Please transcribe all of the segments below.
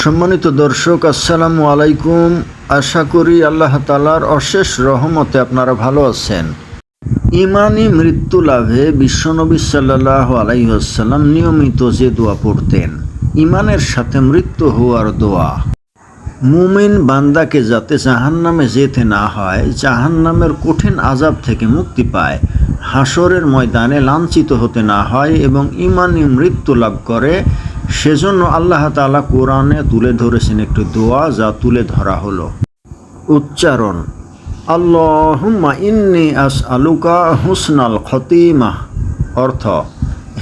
সম্মানিত দর্শক, আসসালামু আলাইকুম। আশা করি আল্লাহ তাআলার অশেষ রহমতে আপনারা ভালো আছেন। ইমানি মৃত্যু লাভে বিশ্বনবী সাল্লাল্লাহু আলাইহি ওয়াসাল্লাম নিয়মিত যে দোয়া পড়তেন, ইমানের সাথে মৃত্যু হওয়ার দোয়া। মুমিন বান্দাকে যাতে জাহান্নামে যেতে না হয়, জাহান্নামের কঠিন আযাব থেকে মুক্তি পায়, হাসরের ময়দানে লাঞ্ছিত হতে না হয় এবং ইমানি মৃত্যু লাভ করে, সেজন্য আল্লাহ তাআলা কোরআনে তুলে ধরেছেন একটি দোয়া, যা তুলে ধরা হলো। উচ্চারণ: আল্লাহুম্মা ইন্নী আসআলুকা হুসনাল খাতিমাহ। অর্থ: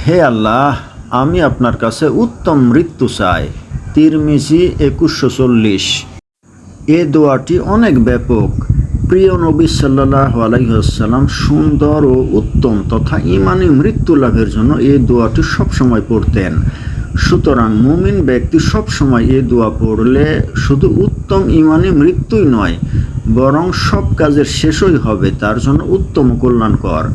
হে আল্লাহ, আমি আপনার কাছে উত্তম মৃত্যু চাই। তিরমিজি 2140। এ দোয়াটি অনেক ব্যাপক। প্রিয় নবী সাল্লাল্লাহু আলাইহি ওয়াসাল্লাম সুন্দর ও উত্তম তথা ইমানি মৃত্যু লাভের জন্য এই দোয়াটি সবসময় পড়তেন। সুতরাং মুমিন ব্যক্তি সবসময় এই দোয়া পড়লে শুধু উত্তম ইমানি মৃত্যুই নয়, বরং সব কাজের শেষই হবে তার জন্য উত্তম কল্যাণকর।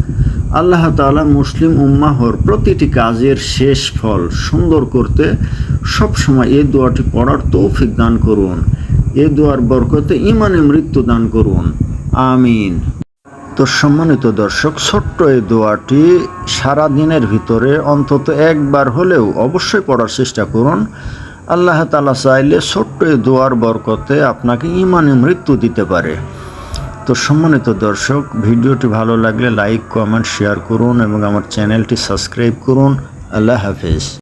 আল্লাহ তাআলা মুসলিম উম্মাহর প্রতিটি কাজের শেষ ফল সুন্দর করতে সবসময় এই দোয়াটি পড়ার তৌফিক দান করুন। এই দোয়ার বরকতে ইমানে মৃত্যু দান করুন, আমিন। তো সম্মানিত দর্শক, ছোট্ট এই দোয়াটি সারা দিনের ভিতরে অন্তত একবার হলেও অবশ্যই পড়ার চেষ্টা করুন। আল্লাহ তাআলা চাইলে ছোট্ট এই দোয়ার বরকতে আপনাকে ইমানে মৃত্যু দিতে পারে। তো সম্মানিত দর্শক, ভিডিওটি ভালো লাগলে লাইক, কমেন্ট, শেয়ার করুন এবং আমার চ্যানেলটি সাবস্ক্রাইব করুন। আল্লাহ হাফেজ।